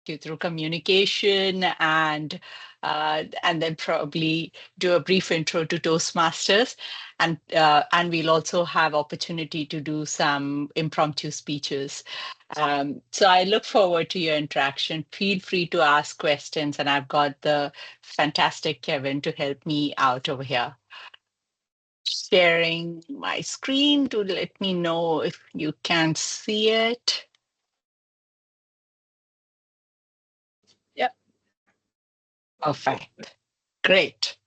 you through communication and then probably do a brief intro to Toastmasters, and we'll also have opportunity to do some impromptu speeches. So I look forward to your interaction. Feel free to ask questions, and I've got the fantastic Kevin to help me out over here. Sharing my screen to let me know if you can see it. Yep. Perfect. Great.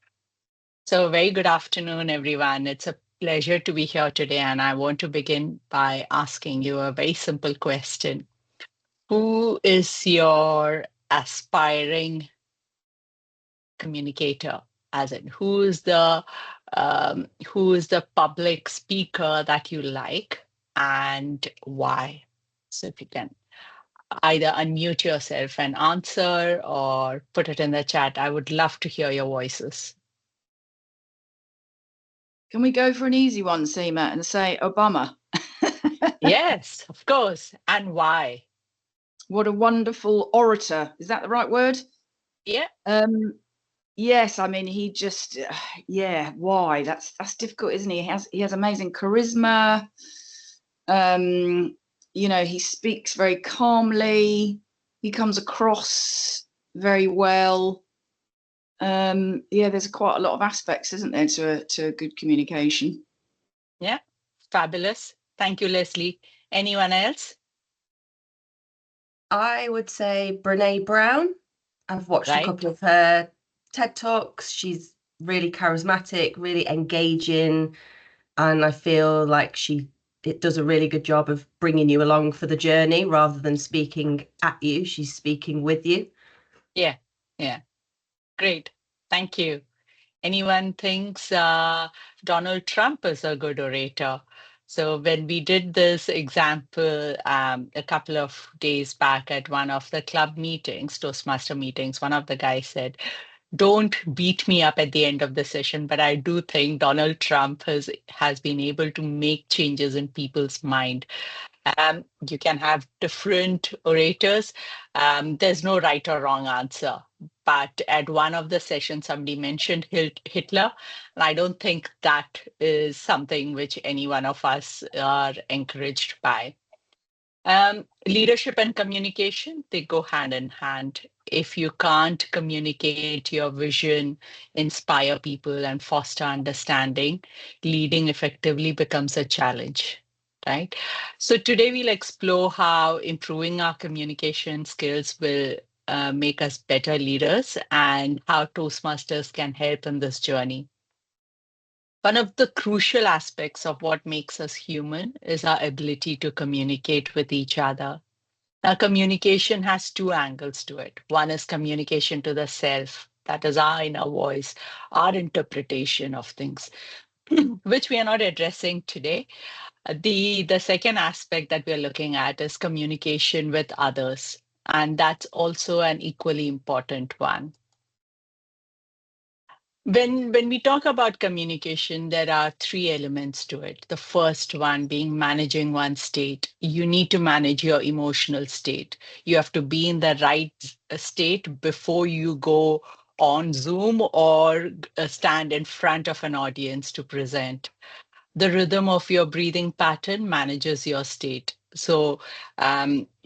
So, very good afternoon, everyone. It's a pleasure to be here today, and I want to begin by asking you a very simple question. Who is your aspiring communicator? As in, who is the public speaker that you like and why? So, if you can either unmute yourself and answer or put it in the chat, I would love to hear your voices. Can we go for an easy one, Seema, and say Obama? Yes, of course. And why? What a wonderful orator. Is that the right word? Yeah. Yes, I mean he just yeah, why? That's difficult, isn't he? He has amazing charisma. You know, he speaks very calmly. He comes across very well. Yeah, there's quite a lot of aspects, isn't there, to a good communication. Yeah. Fabulous. Thank you, Leslie. Anyone else? I would say Brene Brown. I've watched a Right. couple of her TED Talks. She's really charismatic, really engaging, and I feel like it does a really good job of bringing you along for the journey rather than speaking at you. She's speaking with you. Yeah. Yeah. Great. Thank you. Anyone thinks Donald Trump is a good orator? So when we did this example a couple of days back at one of the club meetings, Toastmaster meetings, one of the guys said, "Don't beat me up at the end of the session, but I do think Donald Trump has been able to make changes in people's mind." You can have different orators. There's no right or wrong answer. But at one of the sessions, somebody mentioned Hitler, and I don't think that is something which any one of us are encouraged by. Leadership and communication, they go hand in hand. If you can't communicate your vision, inspire people, and foster understanding, leading effectively becomes a challenge, right? So today we'll explore how improving our communication skills will make us better leaders and how Toastmasters can help in this journey. One of the crucial aspects of what makes us human is our ability to communicate with each other. Now, communication has two angles to it. One is communication to the self, that is our inner voice, our interpretation of things, which we are not addressing today. The second aspect that we're looking at is communication with others, and that's also an equally important one. When we talk about communication, there are three elements to it. The first one being managing one's state. You need to manage your emotional state. You have to be in the right state before you go on Zoom or stand in front of an audience to present. The rhythm of your breathing pattern manages your state. So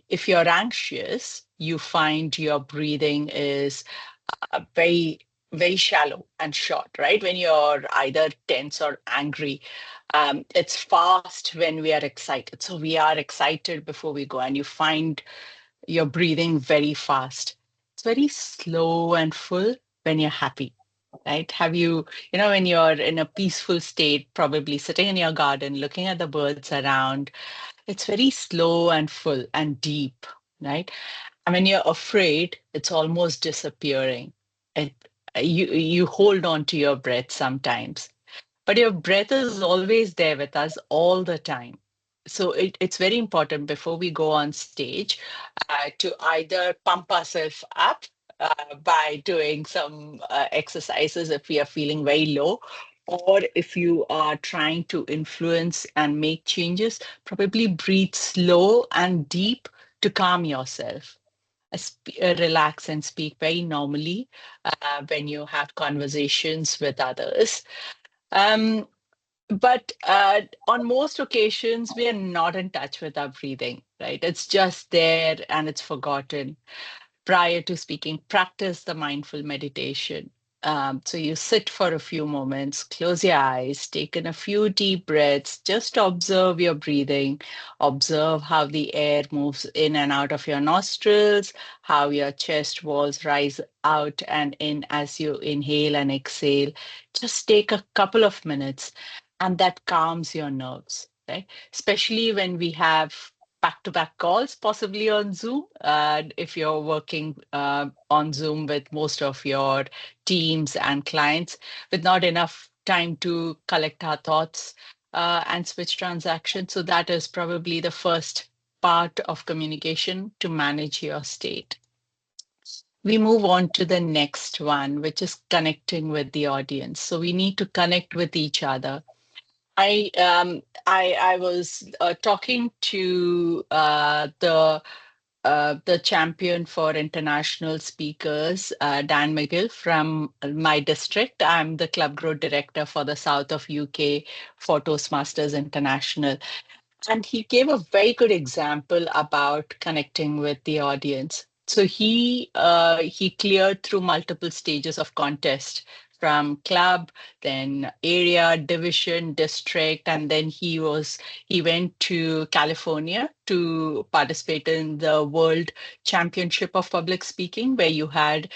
if you're anxious, you find your breathing is very, very shallow and short, right? When you're either tense or angry, it's fast when we are excited. So we are excited before we go, and you find your breathing very fast. It's very slow and full when you're happy, right? When you're in a peaceful state, probably sitting in your garden, looking at the birds around, it's very slow and full and deep, right? And when you're afraid, it's almost disappearing. It, you hold on to your breath sometimes, but your breath is always there with us all the time. So it's very important before we go on stage to either pump ourselves up by doing some exercises if we are feeling very low, or if you are trying to influence and make changes, probably breathe slow and deep to calm yourself. relax and speak very normally when you have conversations with others. Um, but on most occasions, we are not in touch with our breathing, right? It's just there and it's forgotten. Prior to speaking, practice the mindful meditation. So you sit for a few moments, close your eyes, take in a few deep breaths, just observe your breathing, observe how the air moves in and out of your nostrils, how your chest walls rise out and in as you inhale and exhale. Just take a couple of minutes, and that calms your nerves, right? Especially when we have back-to-back calls, possibly on Zoom. If you're working on Zoom with most of your teams and clients, with not enough time to collect our thoughts and switch transactions. So that is probably the first part of communication to manage your state. We move on to the next one, which is connecting with the audience. So we need to connect with each other. I was talking to the champion for international speakers, Dan McGill from my district. I'm the club growth director for the South of UK for Toastmasters International. And he gave a very good example about connecting with the audience. So he cleared through multiple stages of contest from club, then area, division, district, and then he went to California to participate in the World Championship of Public Speaking, where you had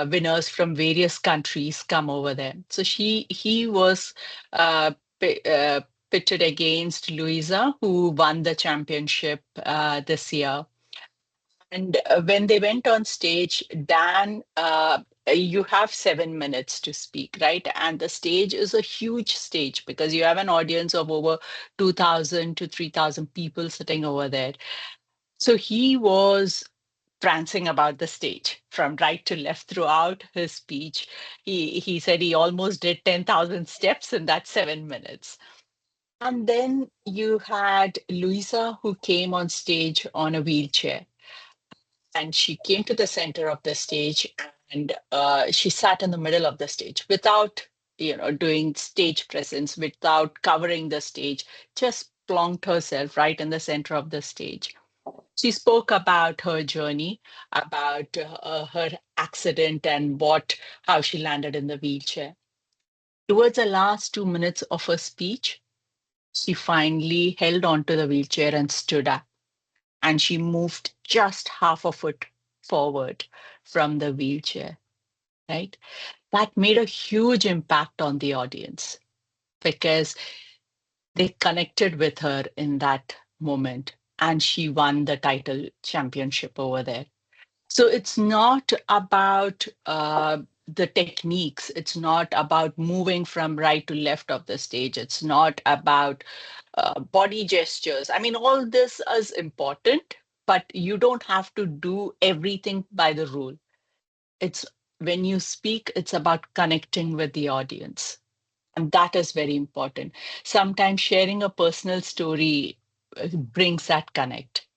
winners from various countries come over there. So he was uh, pi- uh, pitted against Louisa, who won the championship this year. And when they went on stage, Dan, you have 7 minutes to speak, right? And the stage is a huge stage because you have an audience of over 2,000 to 3,000 people sitting over there. So he was prancing about the stage from right to left throughout his speech. He said he almost did 10,000 steps in that 7 minutes. And then you had Louisa, who came on stage on a wheelchair, and she came to the center of the stage, and she sat in the middle of the stage without, doing stage presence, without covering the stage, just plonked herself right in the center of the stage. She spoke about her journey, about her accident and how she landed in the wheelchair. Towards the last 2 minutes of her speech, she finally held onto the wheelchair and stood up, and she moved just half a foot forward from the wheelchair, right? That made a huge impact on the audience because they connected with her in that moment, and she won the title championship over there. So it's not about the techniques. It's not about moving from right to left of the stage. It's not about body gestures. I mean, all this is important, but you don't have to do everything by the rule. It's when you speak, it's about connecting with the audience. And that is very important. Sometimes sharing a personal story brings that connect.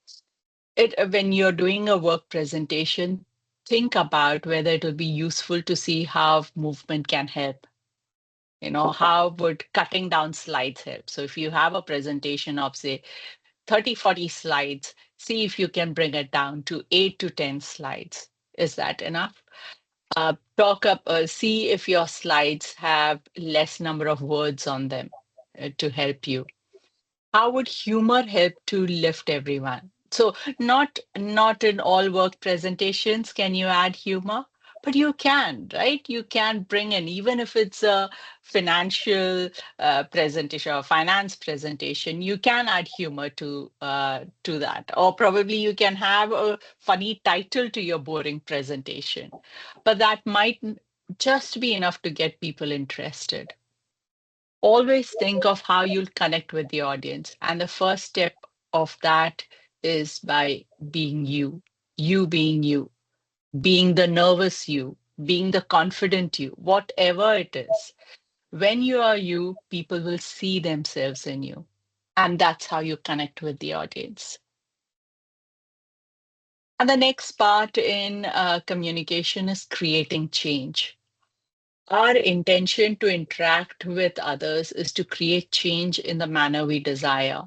When you're doing a work presentation, think about whether it will be useful to see how movement can help. How would cutting down slides help? So if you have a presentation of, say, 30, 40 slides, see if you can bring it down to 8 to 10 slides. Is that enough? See if your slides have less number of words on them to help you. How would humor help to lift everyone? So not in all work presentations can you add humor, but you can, right? You can bring in, even if it's a financial presentation or finance presentation, you can add humor to that. Or probably you can have a funny title to your boring presentation, but that might just be enough to get people interested. Always think of how you'll connect with the audience. And the first step of that is by being you, being the nervous you, being the confident you, whatever it is. When you are you, people will see themselves in you. And that's how you connect with the audience. And the next part in communication is creating change. Our intention to interact with others is to create change in the manner we desire.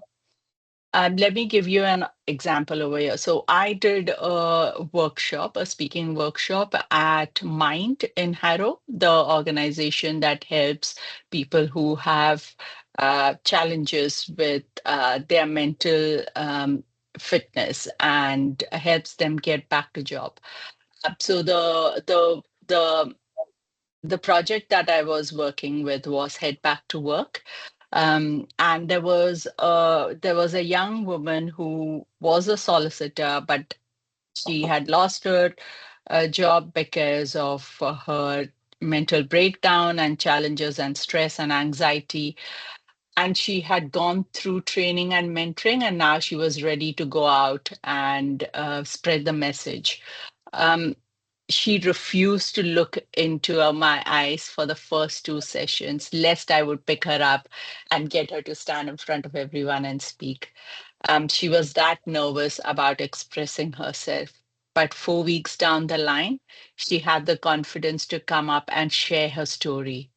Let me give you an example over here. So I did a workshop, a speaking workshop at Mind in Harrow, the organization that helps people who have challenges with their mental fitness and helps them get back to job. So the project that I was working with was Head Back to Work. And there was a young woman who was a solicitor, but she had lost her job because of her mental breakdown and challenges and stress and anxiety. And she had gone through training and mentoring, and now she was ready to go out and spread the message. Um, she refused to look into my eyes for the first two sessions, lest I would pick her up and get her to stand in front of everyone and speak. She was that nervous about expressing herself. But 4 weeks down the line, she had the confidence to come up and share her story.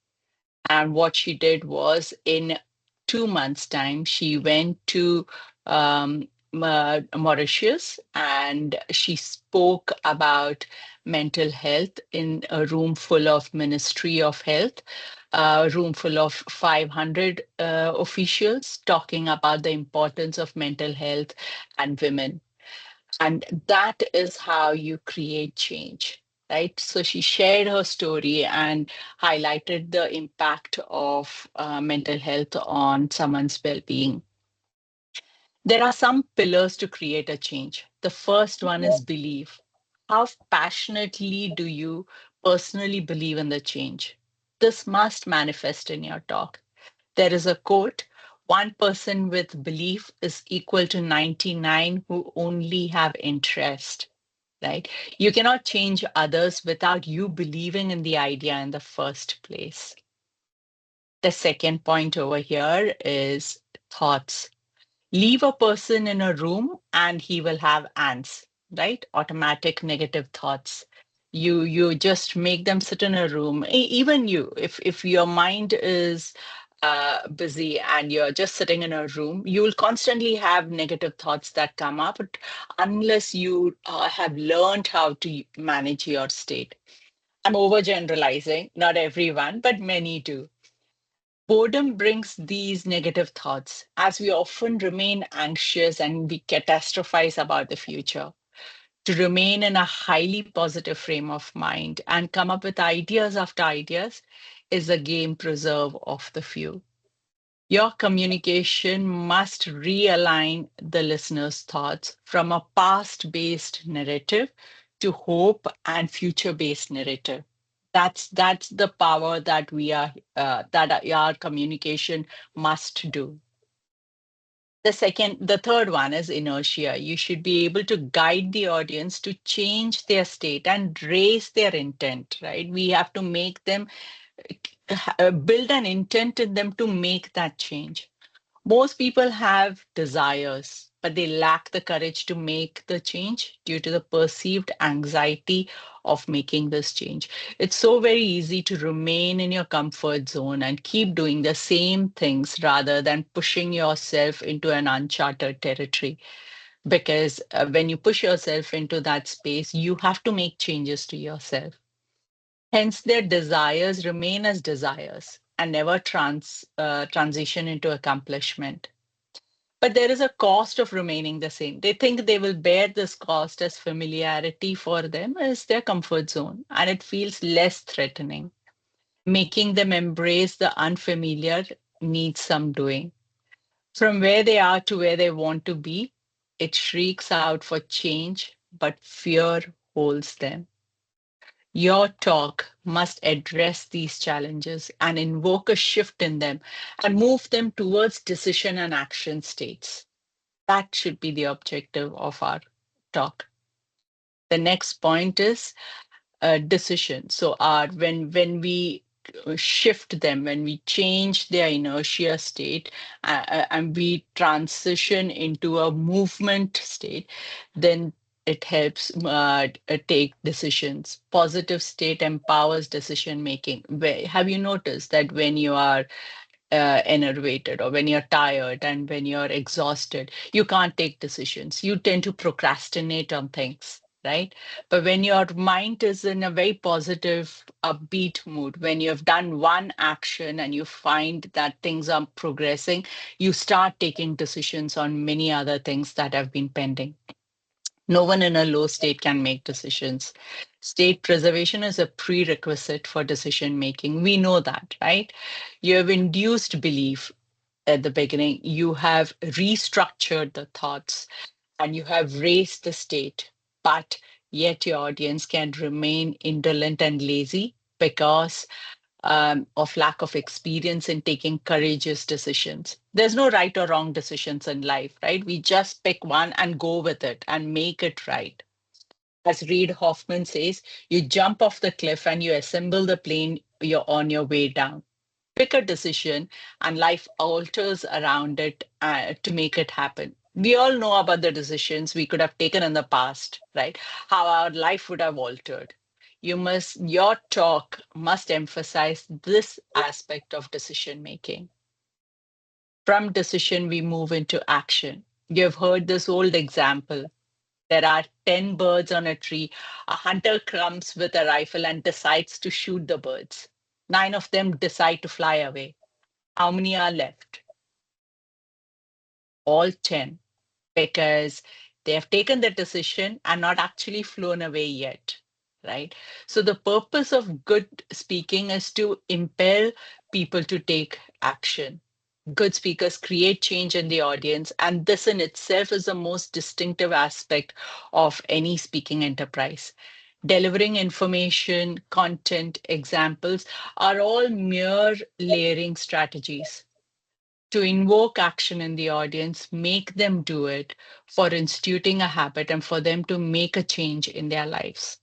And what she did was, in 2 months' time, she went to Mauritius and she spoke about mental health in a room full of Ministry of Health, a room full of 500 officials talking about the importance of mental health and women. And that is how you create change, right? So she shared her story and highlighted the impact of mental health on someone's well being. There are some pillars to create a change. The first one is belief. How passionately do you personally believe in the change? This must manifest in your talk. There is a quote: one person with belief is equal to 99 who only have interest, right? You cannot change others without you believing in the idea in the first place. The second point over here is thoughts. Leave a person in a room and he will have ants, right? Automatic negative thoughts. You just make them sit in a room. Even you, if your mind is busy and you're just sitting in a room, you will constantly have negative thoughts that come up unless you have learned how to manage your state. I'm overgeneralizing, not everyone, but many do. Boredom brings these negative thoughts, as we often remain anxious and we catastrophize about the future. To remain in a highly positive frame of mind and come up with ideas after ideas is a game preserve of the few. Your communication must realign the listener's thoughts from a past based narrative to hope and future based narrative. That's the power that our communication must do. The third one is inertia. You should be able to guide the audience to change their state and raise their intent, right? We have to make them build an intent in them to make that change. Most people have desires, but they lack the courage to make the change due to the perceived anxiety of making this change. It's so very easy to remain in your comfort zone and keep doing the same things rather than pushing yourself into an uncharted territory. Because when you push yourself into that space, you have to make changes to yourself. Hence, their desires remain as desires and never transition into accomplishment. But there is a cost of remaining the same. They think they will bear this cost as familiarity for them as their comfort zone, and it feels less threatening. Making them embrace the unfamiliar needs some doing. From where they are to where they want to be, it shrieks out for change, but fear holds them. Your talk must address these challenges and invoke a shift in them and move them towards decision and action states. That should be the objective of our talk. The next point is decision. So when we shift them, when we change their inertia state and we transition into a movement state, then it helps take decisions. Positive state empowers decision making. Have you noticed that when you are enervated or when you're tired and when you're exhausted, you can't take decisions. You tend to procrastinate on things, right? But when your mind is in a very positive, upbeat mood, when you've done one action and you find that things are progressing, you start taking decisions on many other things that have been pending. No one in a low state can make decisions. State preservation is a prerequisite for decision making. We know that, right? You have induced belief at the beginning, you have restructured the thoughts, and you have raised the state, but yet your audience can remain indolent and lazy because of lack of experience in taking courageous decisions. There's no right or wrong decisions in life, right? We just pick one and go with it and make it right. As Reid Hoffman says, you jump off the cliff and you assemble the plane, you're on your way down. Pick a decision and life alters around it to make it happen. We all know about the decisions we could have taken in the past, right? How our life would have altered. Your talk must emphasize this aspect of decision making. From decision, we move into action. You've heard this old example. There are 10 birds on a tree. A hunter comes with a rifle and decides to shoot the birds. 9 of them decide to fly away. How many are left? All 10, because they have taken the decision and not actually flown away yet, right? So the purpose of good speaking is to impel people to take action. Good speakers create change in the audience, and this in itself is the most distinctive aspect of any speaking enterprise. Delivering information, content, examples are all mere layering strategies to invoke action in the audience, make them do it, for instituting a habit and for them to make a change in their lives.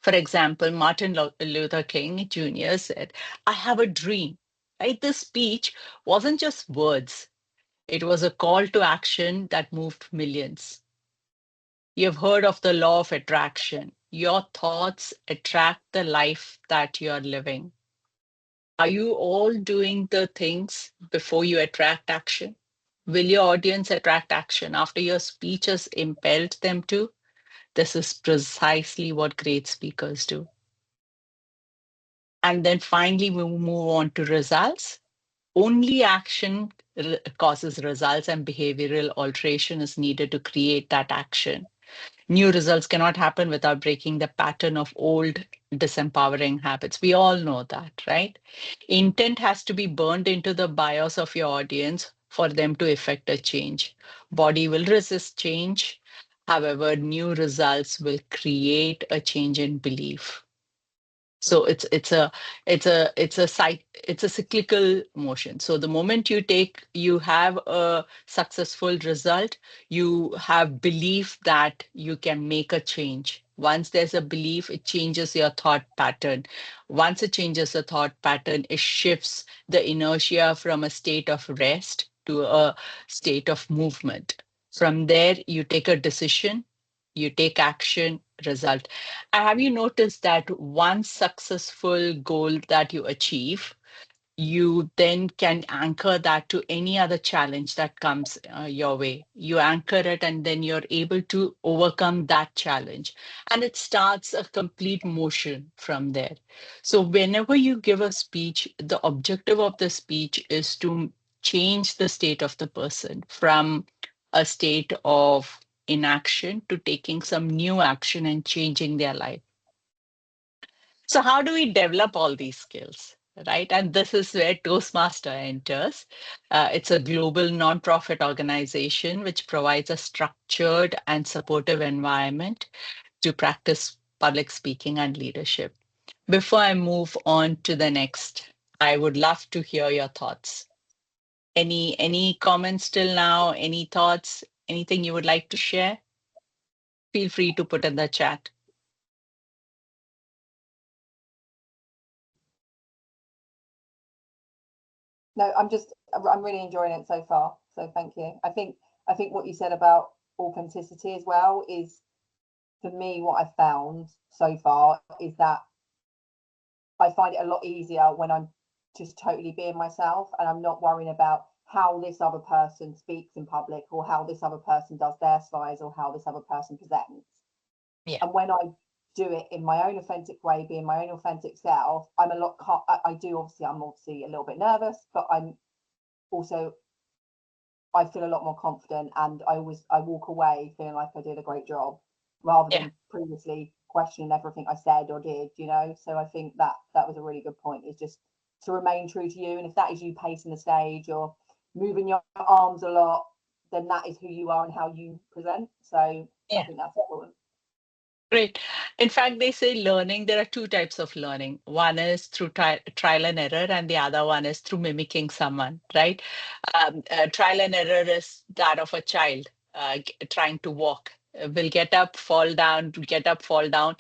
For example, Martin Luther King Jr. said, I have a dream. Right? This speech wasn't just words, it was a call to action that moved millions. You've heard of the law of attraction. Your thoughts attract the life that you're living. Are you all doing the things before you attract action? Will your audience attract action after your speech has impelled them to? This is precisely what great speakers do. And then finally, we move on to results. Only action causes results, and behavioral alteration is needed to create that action. New results cannot happen without breaking the pattern of old disempowering habits. We all know that, right? Intent has to be burned into the bios of your audience for them to effect a change. Body will resist change. However, new results will create a change in belief. So it's a cyclical motion. So the moment you have a successful result, you have belief that you can make a change. Once there's a belief, it changes your thought pattern. Once it changes the thought pattern, it shifts the inertia from a state of rest to a state of movement. From there, you take a decision, you take action, result. Have you noticed that one successful goal that you achieve, you then can anchor that to any other challenge that comes your way? You anchor it and then you're able to overcome that challenge. And it starts a complete motion from there. So whenever you give a speech, the objective of the speech is to change the state of the person from a state of inaction to taking some new action and changing their life. So how do we develop all these skills, right? And this is where Toastmaster enters. It's a global nonprofit organization which provides a structured and supportive environment to practice public speaking and leadership. Before I move on to the next, I would love to hear your thoughts. Any comments till now? Any thoughts? Anything you would like to share? Feel free to put in the chat. No, I'm really enjoying it so far. So thank you. I think what you said about authenticity as well is for me, what I've found so far is that I find it a lot easier when I'm just totally being myself and I'm not worrying about how this other person speaks in public or how this other person does their slides or how this other person presents. Yeah. And when I do it in my own authentic way, being my own authentic self, I'm a lot, I'm obviously a little bit nervous, but I feel a lot more confident, and I walk away feeling like I did a great job rather Yeah. than previously questioning everything I said or did, So I think that was a really good point, is just to remain true to you. And if that is you pacing the stage or moving your arms a lot, then that is who you are and how you present. So I think that's important. Great. In fact, they say learning, there are two types of learning. One is through trial and error, and the other one is through mimicking someone, right? Trial and error is that of a child trying to walk. Will get up, fall down, get up, fall down,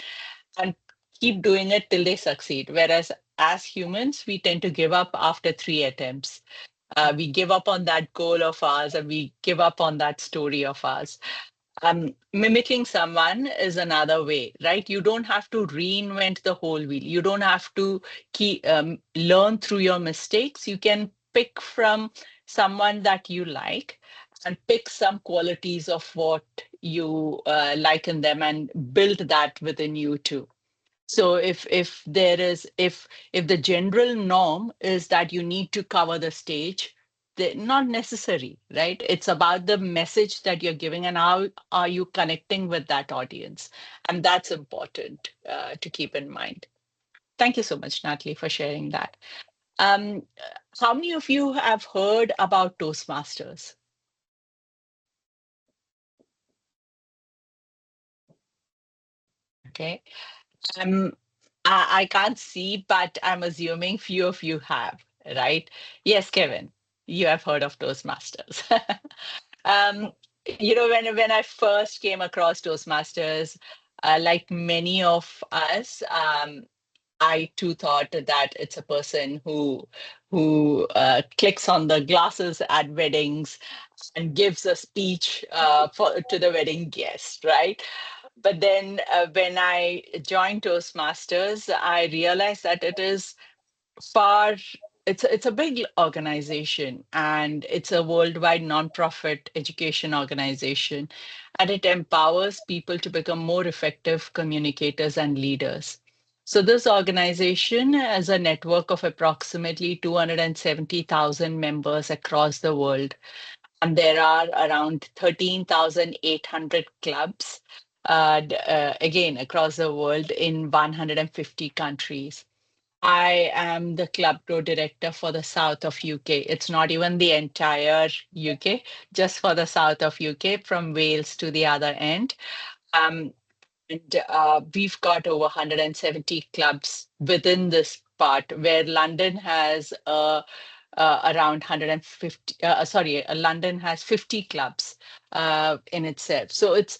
and keep doing it till they succeed. Whereas as humans, we tend to give up after 3 attempts. We give up on that goal of ours, and we give up on that story of ours. Mimicking someone is another way, right? You don't have to reinvent the whole wheel. You don't have to learn through your mistakes. You can pick from someone that you like and pick some qualities of what you like in them and build that within you too. So if the general norm is that you need to cover the stage, not necessary, right? It's about the message that you're giving and how are you connecting with that audience, and that's important to keep in mind. Thank you so much, Natalie, for sharing that. Um, how many of you have heard about Toastmasters? Okay. Um, I can't see, but I'm assuming few of you have, right? Yes, Kevin, you have heard of Toastmasters. um, when I first came across Toastmasters, like many of us, I too thought that it's a person who clicks on the glasses at weddings and gives a speech to the wedding guest, right? But then when I joined Toastmasters, I realized that it is far, it's a big organization, and it's a worldwide nonprofit education organization, and it empowers people to become more effective communicators and leaders. So this organization has a network of approximately 270,000 members across the world, and there are around 13,800 clubs, again, across the world in 150 countries. I am the club pro director for the south of UK. It's not even the entire UK, just for the south of UK, from Wales to the other end. Um, and we've got over 170 clubs within this part, where London has around 150, London has 50 clubs in itself. So it's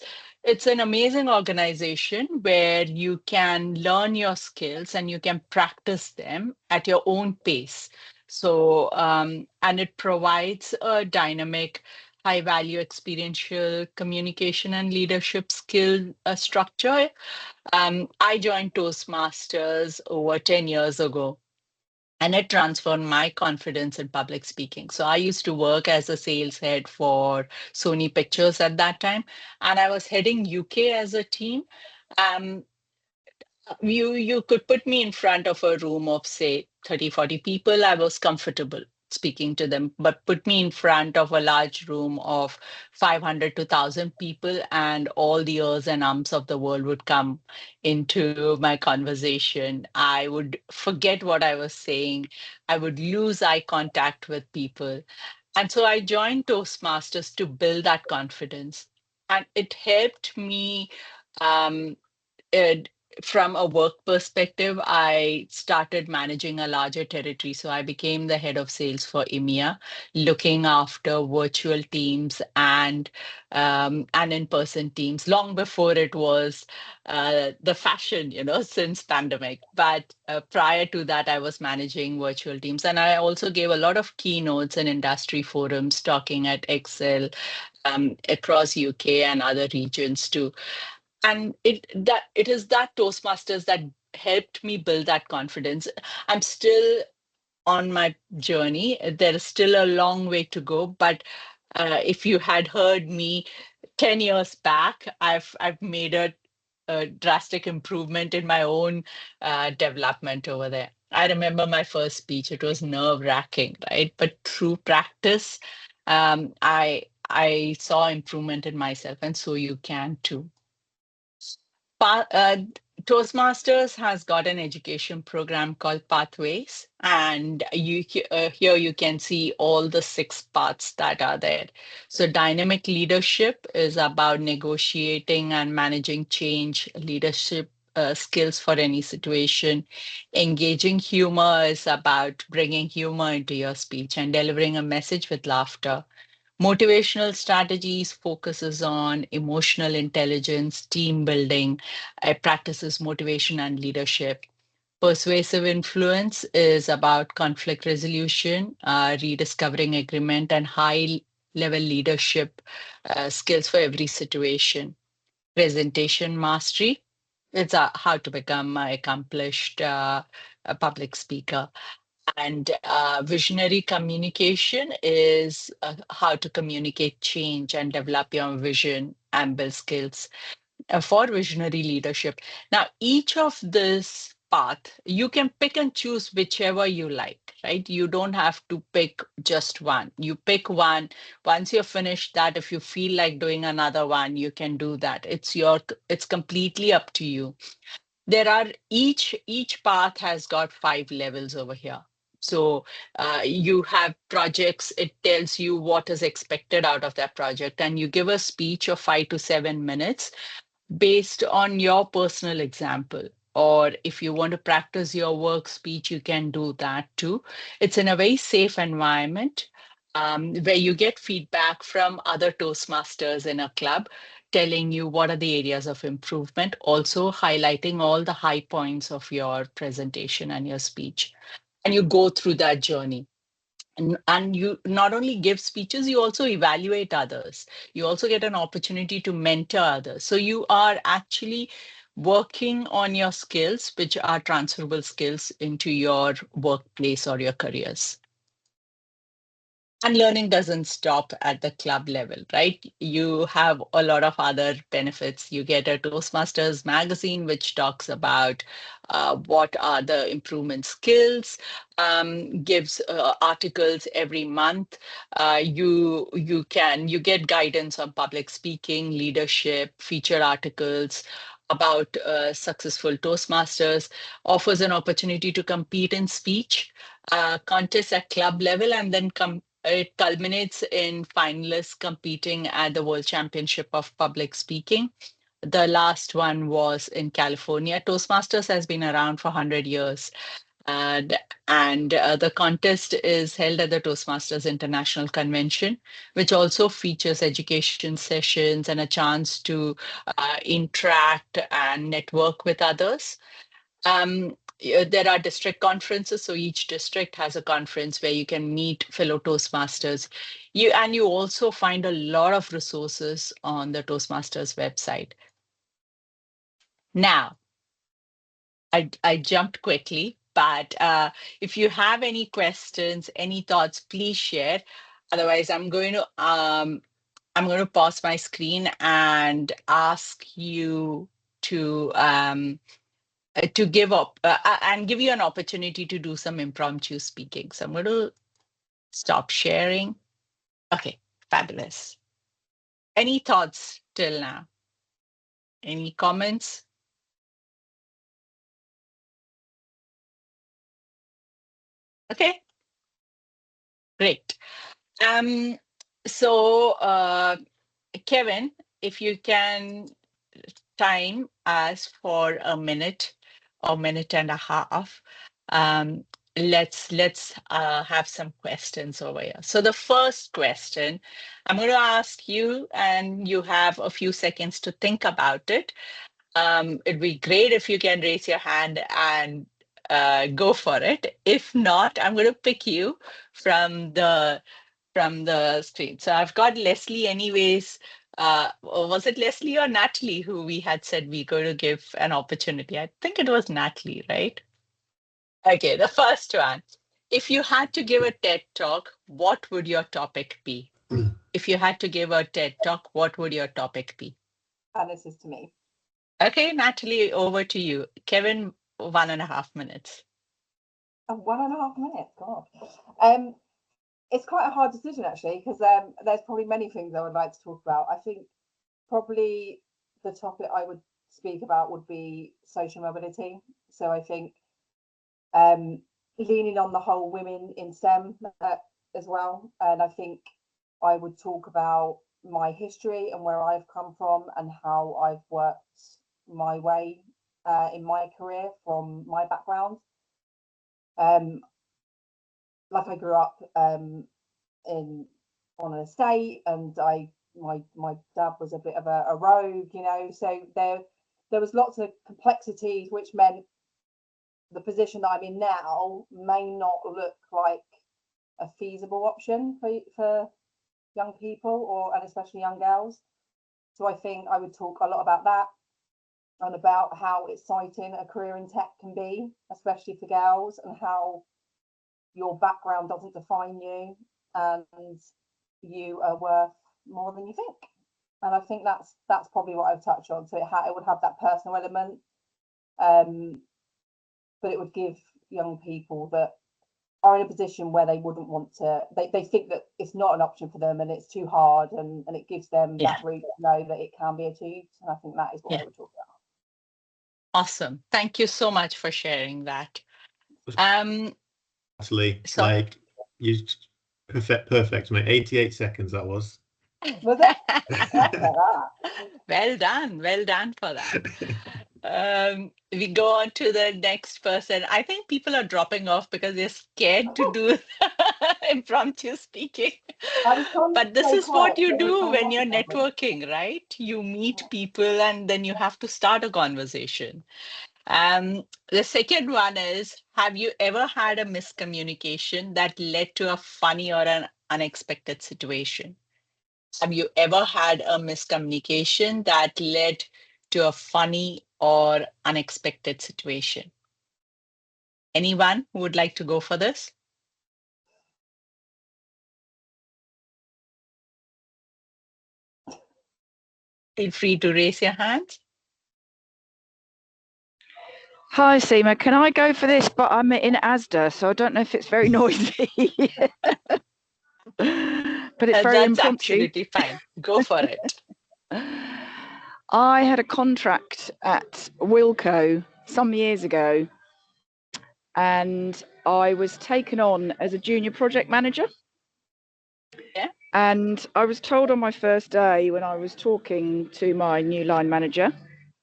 an amazing organization where you can learn your skills and you can practice them at your own pace. So, and it provides a dynamic, high value experiential communication and leadership skill structure. I joined Toastmasters over 10 years ago, and it transformed my confidence in public speaking. So I used to work as a sales head for Sony Pictures at that time, and I was heading UK as a team. Um, you could put me in front of a room of, say, 30, 40 people. I was comfortable speaking to them, but put me in front of a large room of 500 to 1,000 people, and all the ears and ums of the world would come into my conversation. I would forget what I was saying. I would lose eye contact with people. And so I joined Toastmasters to build that confidence. And it helped me um, it, from a work perspective. I started managing a larger territory. So I became the head of sales for EMEA, looking after virtual teams and in-person teams long before it was the fashion, since pandemic. But prior to that, I was managing virtual teams. And I also gave a lot of keynotes in industry forums, talking at Excel across UK and other regions too. And it is that Toastmasters that helped me build that confidence. I'm still on my journey. There is still a long way to go, but if you had heard me 10 years back, I've made a drastic improvement in my own development over there. I remember my first speech; it was nerve-wracking, right? But through practice, I saw improvement in myself, and so you can too. Pa- uh, Toastmasters has got an education program called Pathways, and here you can see all the 6 paths that are there. So dynamic leadership is about negotiating and managing change, leadership skills for any situation. Engaging humor is about bringing humor into your speech and delivering a message with laughter. Motivational strategies focuses on emotional intelligence, team building, practices motivation and leadership. Persuasive influence is about conflict resolution, rediscovering agreement, and high level leadership skills for every situation. Presentation mastery, it's how to become an accomplished a public speaker. And visionary communication is how to communicate change and develop your vision and build skills for visionary leadership. Now, each of this path, you can pick and choose whichever you like, right? You don't have to pick just one. You pick one. Once you're finished that, if you feel like doing another one, you can do that. It's completely up to you. There are each path has got 5 levels over here. So you have projects, it tells you what is expected out of that project, and you give a speech of 5 to 7 minutes based on your personal example. Or if you want to practice your work speech, you can do that too. It's in a very safe environment where you get feedback from other Toastmasters in a club telling you what are the areas of improvement, also highlighting all the high points of your presentation and your speech. And you go through that journey. And you not only give speeches, you also evaluate others. You also get an opportunity to mentor others. So you are actually working on your skills, which are transferable skills into your workplace or your careers. And learning doesn't stop at the club level, right? You have a lot of other benefits. You get a Toastmasters magazine, which talks about what are the improvement skills, gives articles every month. You get guidance on public speaking, leadership, featured articles about successful Toastmasters, offers an opportunity to compete in speech contests at club level, and then it culminates in finalists competing at the World Championship of Public Speaking. The last one was in California. Toastmasters has been around for 100 years. And the contest is held at the Toastmasters International Convention, which also features education sessions and a chance to interact and network with others. There are district conferences, so each district has a conference where you can meet fellow Toastmasters. You also find a lot of resources on the Toastmasters website. Now, I jumped quickly, but if you have any questions, any thoughts, please share. Otherwise, I'm going to pause my screen and ask you to give up and give you an opportunity to do some impromptu speaking. So I'm going to stop sharing. Okay, fabulous. Any thoughts till now? Any comments? Okay, great. So Kevin, if you can time us for a minute or minute and a half. Um, let's have some questions over here. So the first question I'm going to ask you, and you have a few seconds to think about it. It'd be great if you can raise your hand and go for it. If not, I'm going to pick you from the screen. So I've got Leslie anyways Was it Leslie or Natalie who we had said we're going to give an opportunity? I think it was Natalie, right? Okay, the first one. If you had to give a TED talk, what would your topic be? If you had to give a TED talk, what would your topic be? And this is to me. Okay, Natalie, over to you. Kevin, 1.5 minutes. Oh, 1.5 minutes, God. It's quite a hard decision actually, because there's probably many things I would like to talk about. I think probably the topic I would speak about would be social mobility. So I think leaning on the whole women in STEM as well. And I think I would talk about my history and where I've come from and how I've worked my way in my career from my background. Like I grew up on an estate, and my dad was a bit of a rogue, you know, so there was lots of complexities, which meant the position that I'm in now may not look like a feasible option for young people, and especially young girls. So I think I would talk a lot about that, and about how exciting a career in tech can be, especially for girls, and how your background doesn't define you, and you are worth more than you think. And I think that's probably what I've touched on. So it would have that personal element, but it would give young people that are in a position where they wouldn't want to, they think that it's not an option for them and it's too hard, and it gives them that route to know that it can be achieved. And I think that is what I would talk about. Awesome. Thank you so much for sharing that. Actually, like, you perfect, mate. 88 seconds that was. Was it? Well done for that. We go on to the next person. I think people are dropping off because they're scared to do impromptu speaking. But this is what you do when you're networking, right? You meet people and then you have to start a conversation. The second one is, have you ever had a miscommunication that led to a funny or an unexpected situation? Have you ever had a miscommunication that led to a funny or unexpected situation? Anyone who would like to go for this? Feel free to raise your hands. Hi, Seema. Can I go for this? But I'm in Asda, so I don't know if it's very noisy. But it's very That's impromptu. absolutely fine. Go for it. I had a contract at Wilco some years ago, and I was taken on as a junior project manager. Yeah. And I was told on my first day, when I was talking to my new line manager,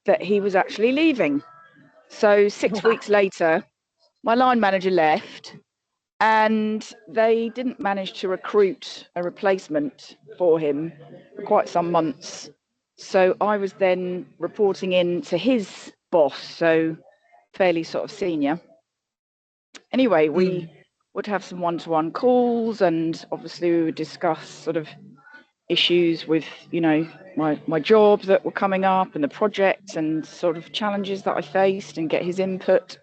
that he was actually leaving. So 6 weeks later, my line manager left, and they didn't manage to recruit a replacement for him for quite some months. So I was then reporting in to his boss, so fairly sort of senior. Anyway, we would have some one-to-one calls, and obviously we would discuss sort of issues with, you know, my job that were coming up and the projects and sort of challenges that I faced, and get his input.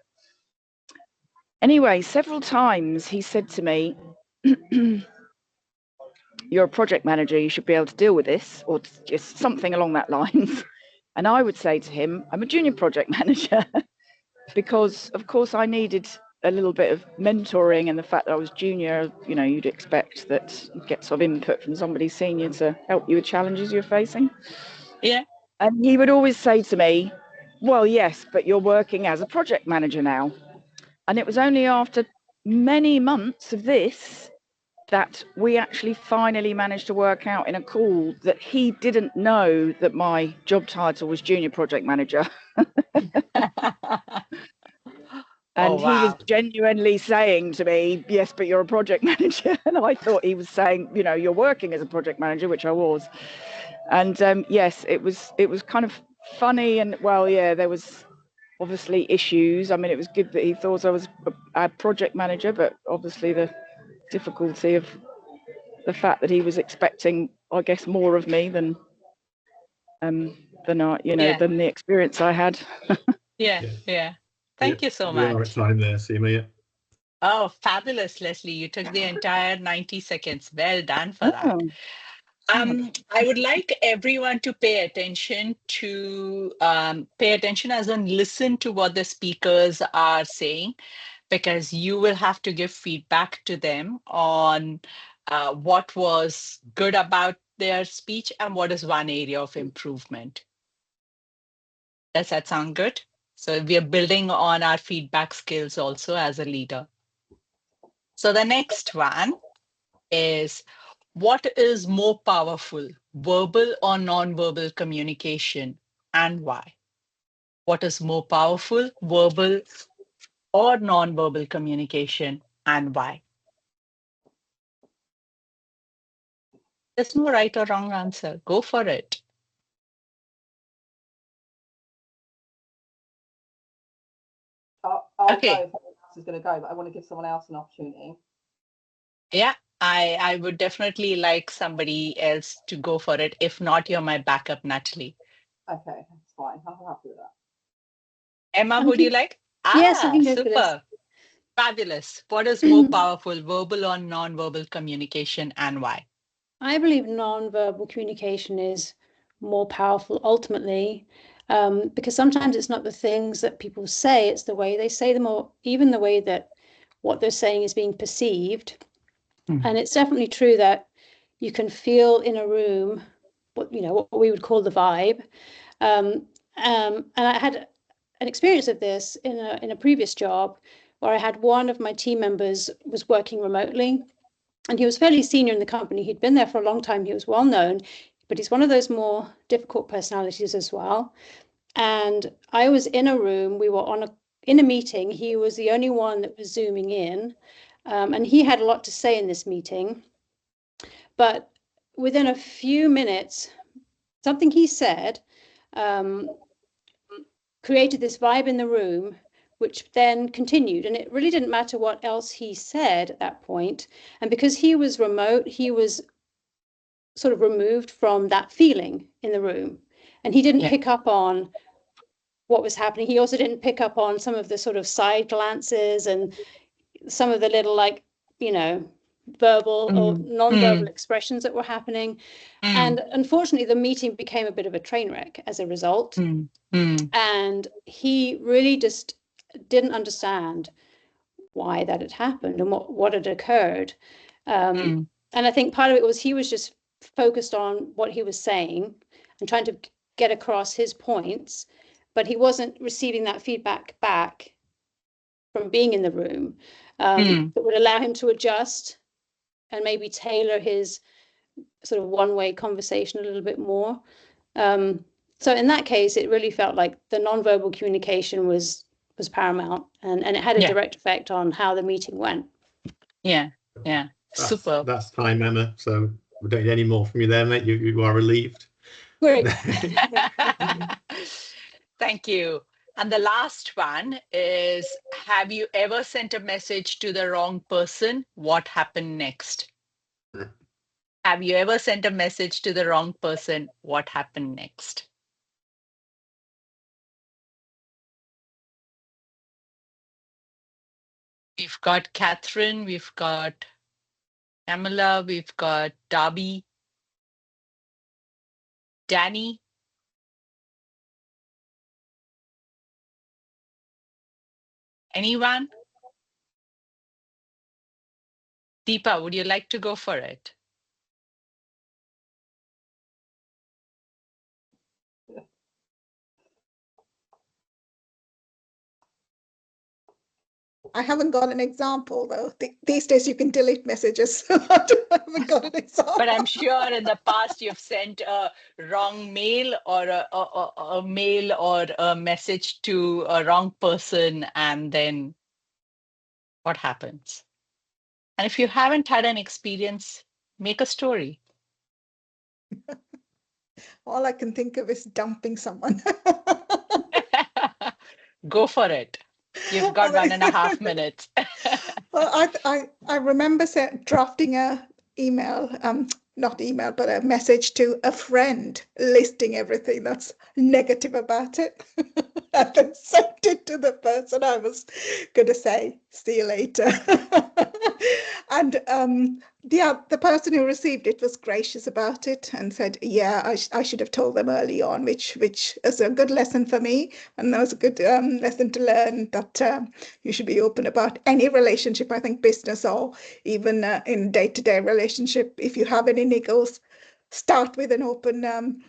Anyway, several times he said to me, you're a project manager, you should be able to deal with this, or just something along that lines. And I would say to him, I'm a junior project manager, because of course I needed a little bit of mentoring, and the fact that I was junior, you know, you'd expect that you'd get sort of input from somebody senior to help you with challenges you're facing. Yeah. And he would always say to me, well, yes, but you're working as a project manager now. And it was only after many months of this that we actually finally managed to work out in a call that he didn't know that my job title was junior project manager. And he was genuinely saying to me, yes, but you're a project manager. And I thought he was saying, you know, you're working as a project manager, which I was. And yes, it was kind of funny. And well, yeah, there was obviously issues. I mean, it was good that he thought I was a project manager, but obviously the difficulty of the fact that he was expecting, I guess, more of me than than the experience I had. Yeah. Thank you so We are at much. time there, Seema. Oh, fabulous, Leslie. You took the entire 90 seconds. Well done for that. Oh. I would like everyone to pay attention as in listen to what the speakers are saying, because you will have to give feedback to them on what was good about their speech and what is one area of improvement. Does that sound good? So we are building on our feedback skills also as a leader. So the next one is, what is more powerful, verbal or non-verbal communication, and why? What is more powerful, verbal or non-verbal communication, and why? There's no right or wrong answer. Go for it. I'll Okay. go if someone else is going to go, but I want to give someone else an opportunity. Yeah, I would definitely like somebody else to go for it. If not, you're my backup, Natalie. Okay, that's fine. I'm happy with that. Emma, who do you like? Yes, I can go for this. Super. Fabulous. What is more powerful, verbal or non-verbal communication, and why? I believe non-verbal communication is more powerful ultimately, because sometimes it's not the things that people say, it's the way they say them, or even the way that what they're saying is being perceived. And it's definitely true that you can feel in a room what we would call the vibe. And I had an experience of this in a previous job where I had one of my team members was working remotely, and he was fairly senior in the company. He'd been there for a long time. He was well known, but he's one of those more difficult personalities as well. And I was in a room. We were in a meeting. He was the only one that was zooming in, and he had a lot to say in this meeting. But within a few minutes, something he said created this vibe in the room, which then continued. And it really didn't matter what else he said at that point. And because he was remote, he was sort of removed from that feeling in the room. And he didn't pick up on what was happening. He also didn't pick up on some of the sort of side glances and some of the little, verbal or non-verbal expressions that were happening. And unfortunately, the meeting became a bit of a train wreck as a result. And he really just didn't understand why that had happened and what had occurred. And I think part of it was he was just focused on what he was saying and trying to get across his points, but he wasn't receiving that feedback back from being in the room that would allow him to adjust and maybe tailor his sort of one-way conversation a little bit more. So in that case, it really felt like the non-verbal communication was paramount, and it had a direct effect on how the meeting went. Super. That's time, Emma. So we don't need any more from you there, mate. You are relieved. Great. Thank you. And the last one is, have you ever sent a message to the wrong person? What happened next? Have you ever sent a message to the wrong person? What happened next? We've got Catherine, we've got Pamela, we've got Darby, Danny. Anyone? Deepa, would you like to go for it? I haven't got an example though. These days you can delete messages. So I haven't got an example. But I'm sure in the past you've sent a wrong mail or a mail or a message to a wrong person, and then what happens? And if you haven't had an experience, make a story. All I can think of is dumping someone. Go for it. You've got 1.5 minutes. Well, I remember drafting a email, not email, but a message to a friend listing everything that's negative about it. And then sent it to the person I was going to say, see you later. And the person who received it was gracious about it and said, yeah, I should have told them early on, which is a good lesson for me. And that was a good lesson to learn, that you should be open about any relationship, I think business or even in day-to-day relationship. If you have any niggles, start with an open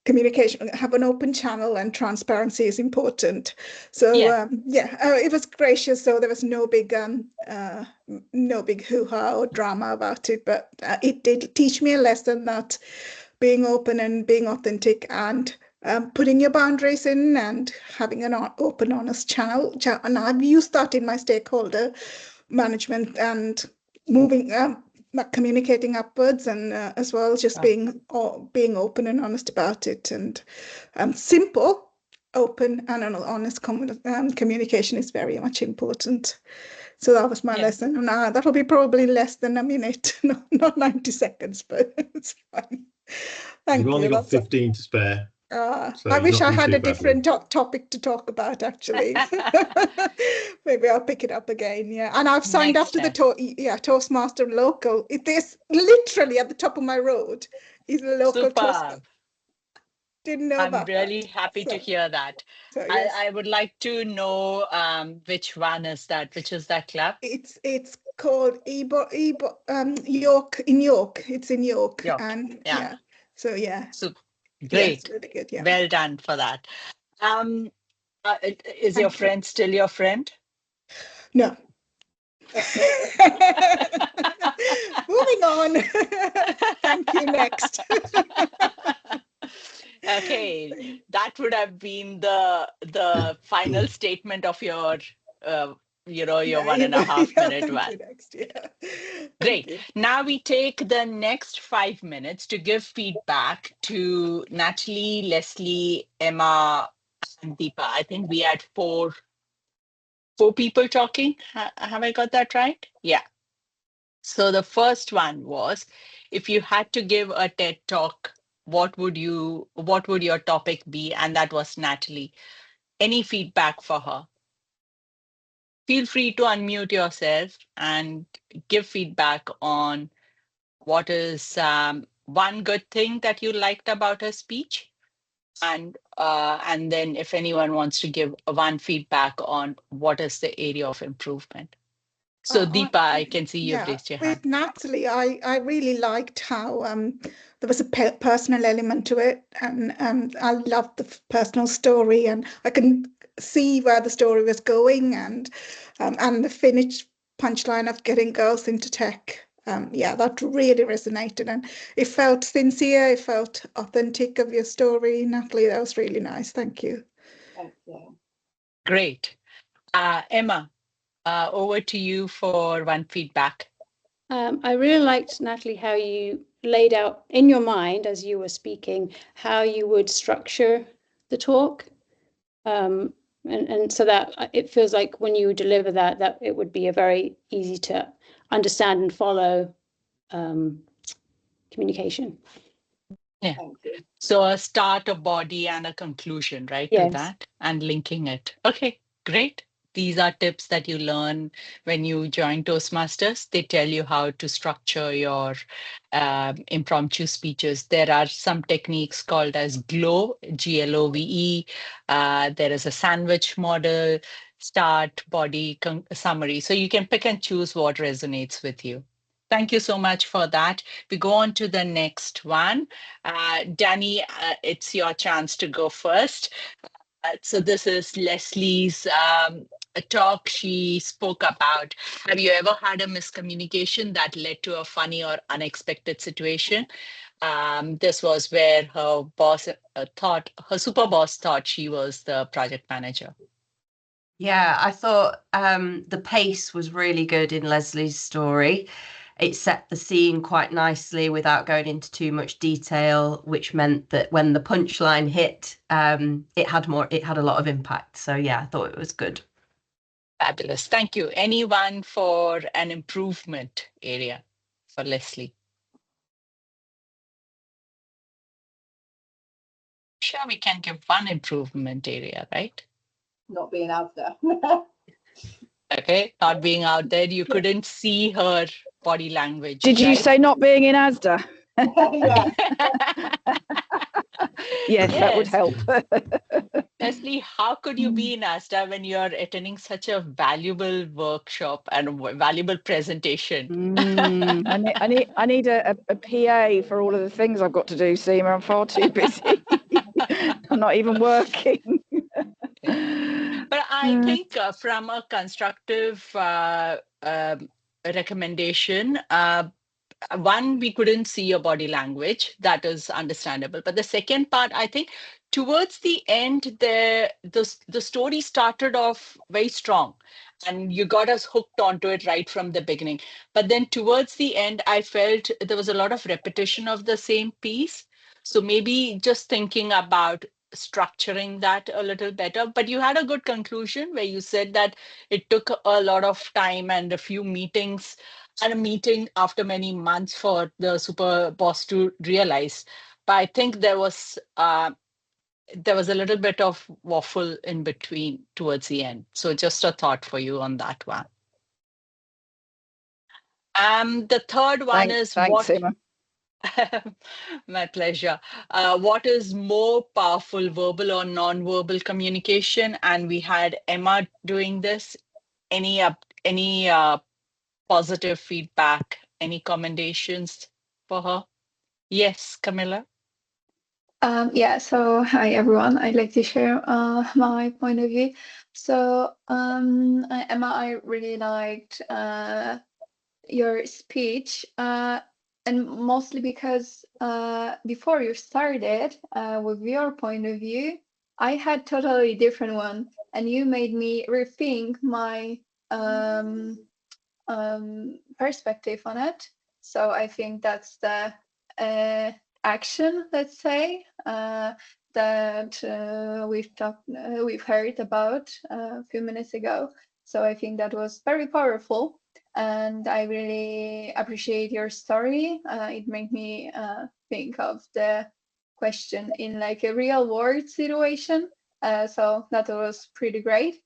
communication, have an open channel, and transparency is important. So it was gracious. So there was no big hoo-ha or drama about it, but it did teach me a lesson that being open and being authentic and putting your boundaries in and having an open, honest channel. And I've used that in my stakeholder management and moving, communicating upwards, and as well as just being open and honest about it. And simple, open and honest communication is very much important. So that was my lesson. And that'll be probably less than a minute, not 90 seconds, but it's fine. Thank you. You've only got 15 to spare. So I wish I had a badly. different topic to talk about, actually. Maybe I'll pick it up again. Yeah. And I've signed up to the Toastmaster local. It is literally at the top of my road. Is a local Toastmaster. Didn't know about that. I'm really happy to hear that. So, yes. I would like to know which one is that? Which is that club? It's called York, in York. It's in York. And so So great. Yeah, really good. Yeah. Well done for that. Is your friend still your friend? No. Moving on. Thank you. Next. Okay, that would have been the final statement of your your 1.5 minute one. Next, Great. Now we take the next 5 minutes to give feedback to Natalie, Leslie, Emma, and Deepa. I think we had four people talking. Have I got that right? Yeah. So the first one was, if you had to give a TED talk, what would your topic be? And that was Natalie. Any feedback for her? Feel free to unmute yourself and give feedback on what is one good thing that you liked about her speech. And then if anyone wants to give one feedback on what is the area of improvement. So Deepa, I can see you've raised your hand. With Natalie, I really liked how there was a personal element to it, and I loved the personal story, and I can see where the story was going, and the finished punchline of getting girls into tech. That really resonated, and it felt sincere, it felt authentic of your story, Natalie. That was really nice. Thank you. Thank you. Great. Emma, over to you for one feedback. I really liked, Natalie, how you laid out in your mind as you were speaking, how you would structure the talk. And so that it feels like when you deliver that it would be a very easy to understand and follow communication. Yeah. So a start, a body, and a conclusion, right? Yes. To that, and linking it. Okay, great. These are tips that you learn when you join Toastmasters. They tell you how to structure your impromptu speeches. There are some techniques called as GLOW, GLOVE. There is a sandwich model, start, body, summary. So you can pick and choose what resonates with you. Thank you so much for that. We go on to the next one. Danny, it's your chance to go first. So this is Leslie's talk. She spoke about, have you ever had a miscommunication that led to a funny or unexpected situation? This was where her boss her super boss thought she was the project manager. Yeah, I thought the pace was really good in Leslie's story. It set the scene quite nicely without going into too much detail, which meant that when the punchline hit, it had a lot of impact. So yeah, I thought it was good. Fabulous. Thank you. Anyone for an improvement area for Leslie? sure we can give one improvement area, right? Not being out there. Okay, not being out there, you couldn't see her body language. Did you right? say not being in Asda? Yeah. Yes, that would Yes. help. Leslie, how could you be in Asda when you're attending such a valuable workshop and a valuable presentation? I need a PA for all of the things I've got to do, Seema. I'm far too busy. I'm not even working. But I think from a constructive recommendation, one, we couldn't see your body language. That is understandable. But the second part, I think, towards the end, the story started off very strong, and you got us hooked onto it right from the beginning. But then towards the end, I felt there was a lot of repetition of the same piece. So maybe just thinking about structuring that a little better. But you had a good conclusion where you said that it took a lot of time and a few meetings and a meeting after many months for the super boss to realize. But I think there was a little bit of waffle in between towards the end. So just a thought for you on that one. The third one is thanks, what? Seema. My pleasure. What is more powerful, verbal or non-verbal communication? And we had Emma doing this. Any positive feedback? Any commendations for her? Yes, Camilla. Yeah, so hi everyone. I'd like to share my point of view. So Emma, I really liked your speech, and mostly because before you started with your point of view, I had totally different one, and you made me rethink my perspective on it. So I think that's the action, let's say, that we've heard about a few minutes ago. So I think that was very powerful, and I really appreciate your story. It made me think of the question in like a real world situation. So that was pretty great.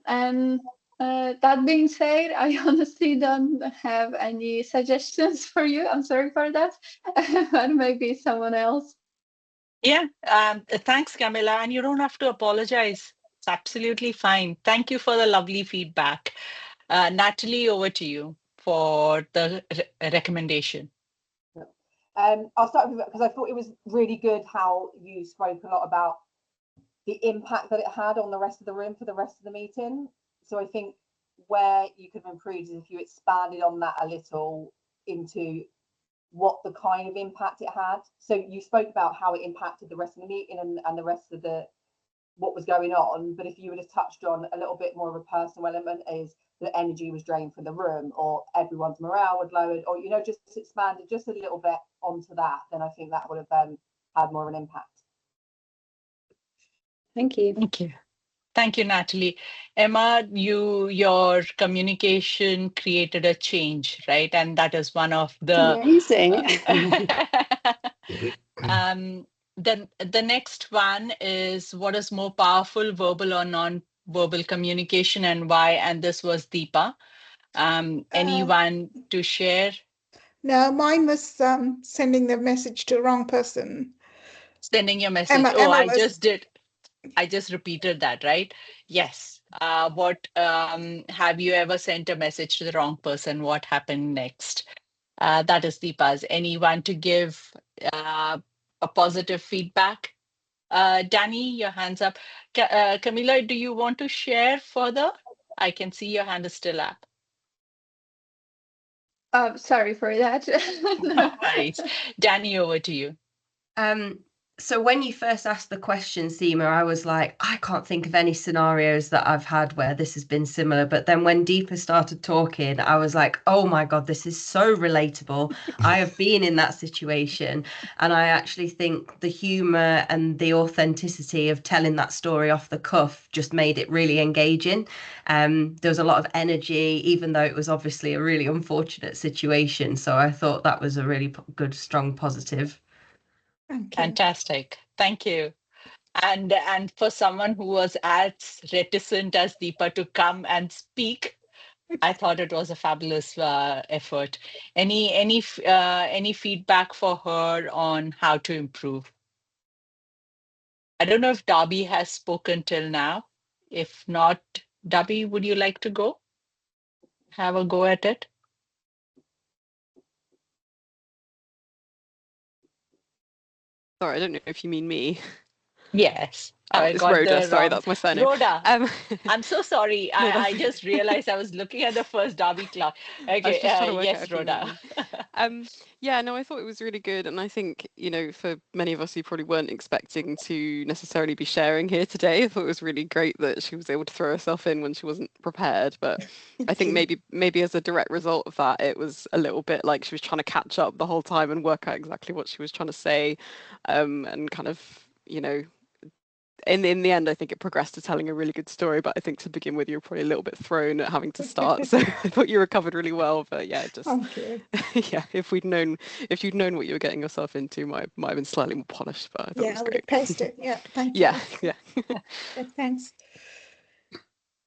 And that being said, I honestly don't have any suggestions for you. I'm sorry for that, but maybe someone else. Yeah, thanks, Camilla. And you don't have to apologize. It's absolutely fine. Thank you for the lovely feedback. Natalie, over to you for the recommendation. I'll start with, because I thought it was really good how you spoke a lot about the impact that it had on the rest of the room for the rest of the meeting. So I think where you could have improved is if you expanded on that a little into what the kind of impact it had. So you spoke about how it impacted the rest of the meeting and the rest of the what was going on, but if you would have touched on a little bit more of a personal element, is the energy was drained from the room, or everyone's morale was lowered, or just expanded just a little bit onto that, then I think that would have had more of an impact. Thank you. Thank you. Thank you, Natalie. Emma, your communication created a change, right? And that is one of the Amazing. The next one is, what is more powerful, verbal or non-verbal communication, and why? And this was Deepa. Anyone to share? No, mine was sending the message to the wrong person. Sending your message. Emma I was... just did. I just repeated that, right? Yes. What have you ever sent a message to the wrong person? What happened next? That is Deepa's. Anyone to give a positive feedback? Danny, your hand's up. Camilla, do you want to share further? I can see your hand is still up. Sorry for that. No worries. Danny, over to you. So when you first asked the question, Seema, I was like, I can't think of any scenarios that I've had where this has been similar. But then when Deepa started talking, I was like, oh my God, this is so relatable. I have been in that situation. And I actually think the humor and the authenticity of telling that story off the cuff just made it really engaging. There was a lot of energy, even though it was obviously a really unfortunate situation. So I thought that was a really good, strong positive. Thank you. Fantastic. Thank you. And for someone who was as reticent as Deepa to come and speak, I thought it was a fabulous effort. Any feedback for her on how to improve? I don't know if Darby has spoken till now. If not, Darby, would you like to go? Have a go at it? Sorry, I don't know if you mean me. Yes. I It's got Rhoda. the Sorry, wrong. that's my surname. Rhoda, Um, I'm so sorry. no, I that's just realized I was looking at the first Darby clock. I was Okay. just trying to work out Yes, if you meant Rhoda. me. Yeah, no, I thought it was really good, and I think, for many of us who probably weren't expecting to necessarily be sharing here today, I thought it was really great that she was able to throw herself in when she wasn't prepared. But I think maybe as a direct result of that, it was a little bit like she was trying to catch up the whole time and work out exactly what she was trying to say, and kind of, in the end, I think it progressed to telling a really good story. But I think to begin with, you were probably a little bit thrown at having to start. So I thought you recovered really well. But yeah, just Thank you. yeah, if you'd known what you were getting yourself into, might have been slightly more polished. But I thought it Yeah, was I would great. have pasted. Yeah, thank you. Yeah, yeah. Yeah, thanks.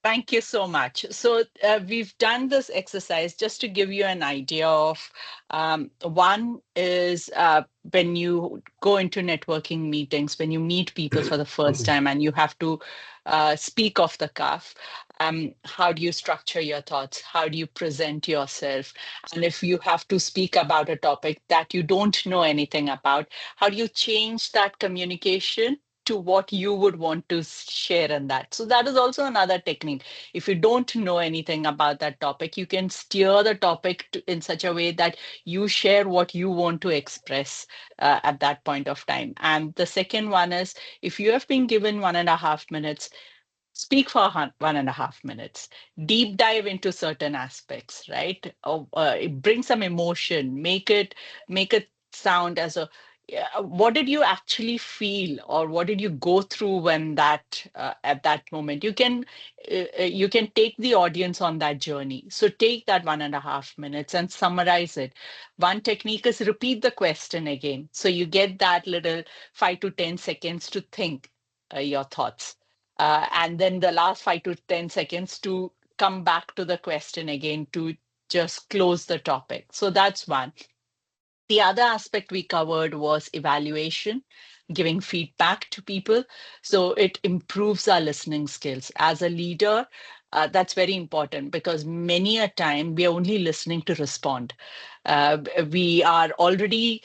Thank you so much. So we've done this exercise just to give you an idea of one is when you go into networking meetings, when you meet people for the first time and you have to speak off the cuff, how do you structure your thoughts? How do you present yourself? And if you have to speak about a topic that you don't know anything about, how do you change that communication to what you would want to share in that? So that is also another technique. If you don't know anything about that topic, you can steer the topic in such a way that you share what you want to express at that point of time. And the second one is, if you have been given 1.5 minutes, speak for 1.5 minutes, deep dive into certain aspects, right? Bring some emotion, make it sound as a, yeah, what did you actually feel, or what did you go through when that at that moment? You can take the audience on that journey. So take that 1.5 minutes and summarize it. One technique is repeat the question again, so you get that little 5 to 10 seconds to think your thoughts, and then the last 5 to 10 seconds to come back to the question again to just close the topic. So that's one. The other aspect we covered was evaluation, giving feedback to people. So it improves our listening skills. As a leader, that's very important, because many a time we are only listening to respond. We are already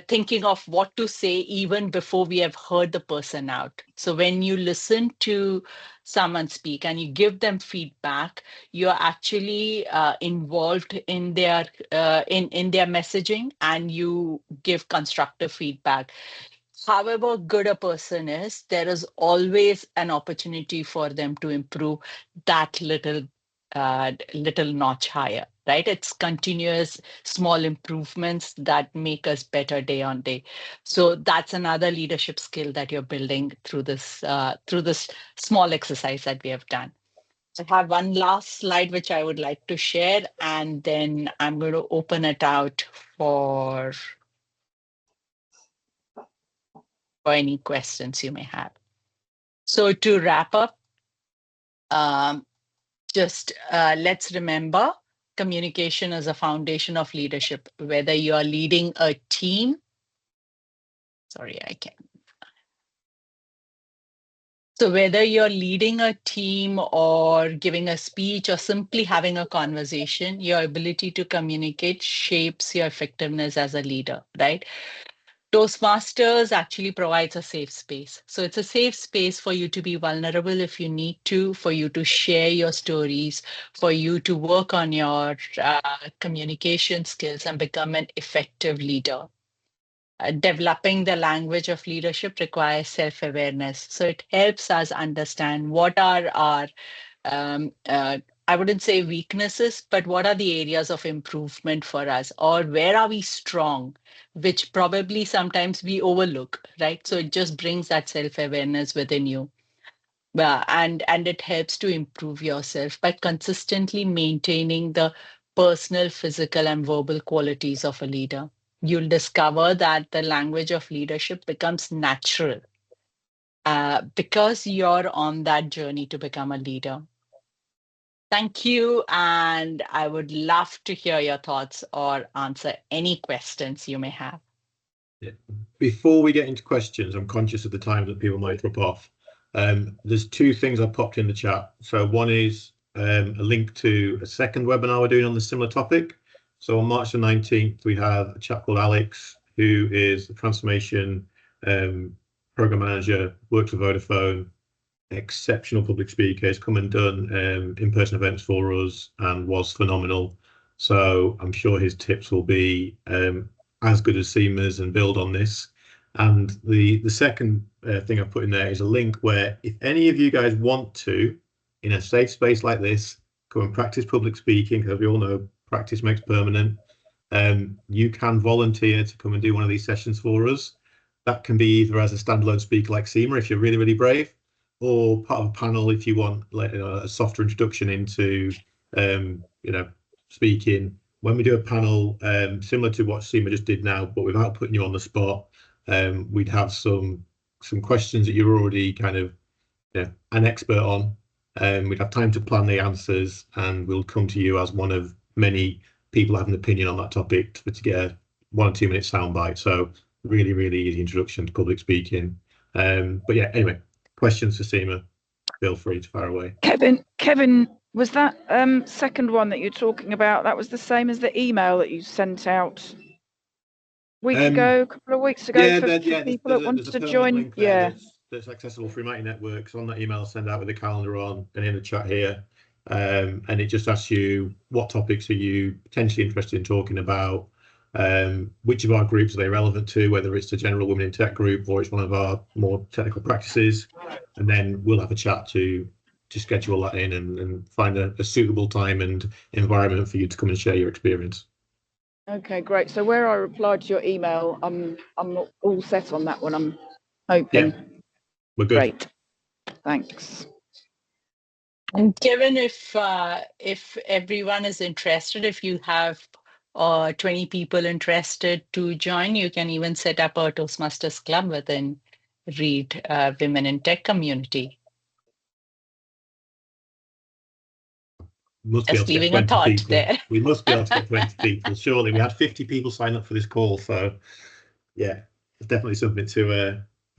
thinking of what to say even before we have heard the person out. So when you listen to someone speak and you give them feedback, you're actually involved in their in their messaging, and you give constructive feedback. However good a person is, there is always an opportunity for them to improve that little notch higher, right? It's continuous small improvements that make us better day on day. So that's another leadership skill that you're building through this small exercise that we have done. I have one last slide which I would like to share, and then I'm going to open it out for any questions you may have. So to wrap up, just let's remember, communication is a foundation of leadership. Whether you are leading a team, sorry, I can't. So whether you're leading a team or giving a speech or simply having a conversation, your ability to communicate shapes your effectiveness as a leader, right? Toastmasters actually provides a safe space. So it's a safe space for you to be vulnerable if you need to, for you to share your stories, for you to work on your communication skills and become an effective leader. Developing the language of leadership requires self-awareness. So it helps us understand what are our I wouldn't say weaknesses, but what are the areas of improvement for us, or where are we strong, which probably sometimes we overlook, right? So it just brings that self-awareness within you. And it helps to improve yourself by consistently maintaining the personal, physical, and verbal qualities of a leader. You'll discover that the language of leadership becomes natural because you're on that journey to become a leader. Thank you. And I would love to hear your thoughts or answer any questions you may have. Yeah. Before we get into questions, I'm conscious of the time that people might drop off. There's two things I popped in the chat. So one is a link to a second webinar we're doing on the similar topic. So on March the 19th, we have a chap called Alex, who is the transformation program manager, works for Vodafone, exceptional public speaker, has come and done in-person events for us and was phenomenal. So I'm sure his tips will be as good as Seema's and build on this. And the second thing I put in there is a link where if any of you guys want to, in a safe space like this, come and practice public speaking, because we all know practice makes permanent, you can volunteer to come and do one of these sessions for us. That can be either as a standalone speaker like Seema, if you're really, really brave, or part of a panel if you want like a softer introduction into speaking. When we do a panel similar to what Seema just did now, but without putting you on the spot, we'd have some questions that you're already kind of an expert on. We'd have time to plan the answers, and we'll come to you as one of many people have an opinion on that topic to get a 1 or 2 minute soundbite. So really, really easy introduction to public speaking. But yeah, anyway, questions for Seema, feel free to fire away. Kevin, was that second one that you're talking about, that was the same as the email that you sent out a couple of weeks ago for people that wanted to join? That's accessible through Mighty Networks. On that email I'll send out with the calendar on and in the chat here. And it just asks you what topics are you potentially interested in talking about, which of our groups are they relevant to, whether it's the general Women in Tech group or it's one of our more technical practices, and then we'll have a chat to schedule that in and find a suitable time and environment for you to come and share your experience. Okay, great. So where I replied to your email, I'm not all set on that one, I'm hoping. Yeah, we're good. Great, thanks. And given if everyone is interested, if you have 20 people interested to join, you can even set up a Toastmasters club within Read Women in Tech community. Just leaving a thought people there. We must be able to get 20 people. Surely we had 50 people sign up for this call, so yeah, it's definitely something to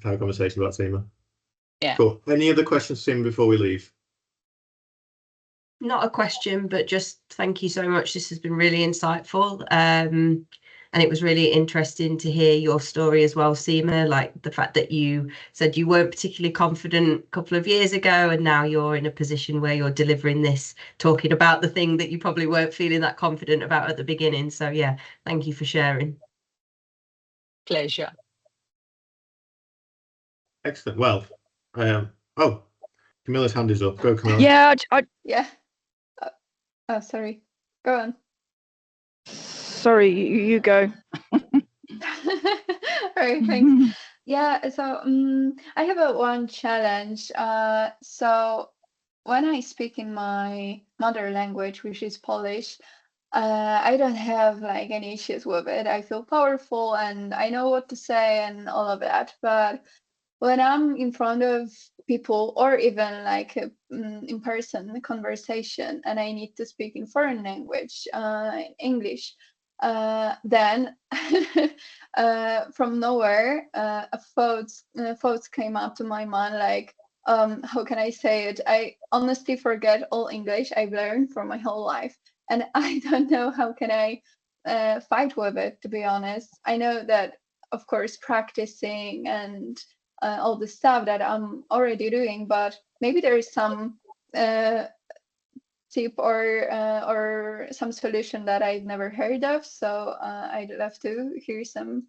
have a conversation about, Seema. Yeah. Cool. Any other questions, Seema, before we leave? Not a question, but just thank you so much. This has been really insightful. And it was really interesting to hear your story as well, Seema, like the fact that you said you weren't particularly confident a couple of years ago, and now you're in a position where you're delivering this, talking about the thing that you probably weren't feeling that confident about at the beginning. So yeah, thank you for sharing. Pleasure. Excellent. Well, Camilla's hand is up. Go, Camilla. Yeah, Yeah. Oh, sorry. Go on. Sorry, you go. All right, thanks. Yeah, so I have one challenge. So when I speak in my mother language, which is Polish, I don't have like any issues with it. I feel powerful and I know what to say and all of that. But when I'm in front of people or even like in-person conversation and I need to speak in foreign language, English, then from nowhere thoughts came up to my mind like, how can I say it? I honestly forget all English I've learned for my whole life, and I don't know how can I fight with it, to be honest. I know that, of course, practicing and all the stuff that I'm already doing, but maybe there is some tip or some solution that I've never heard of. So I'd love to hear some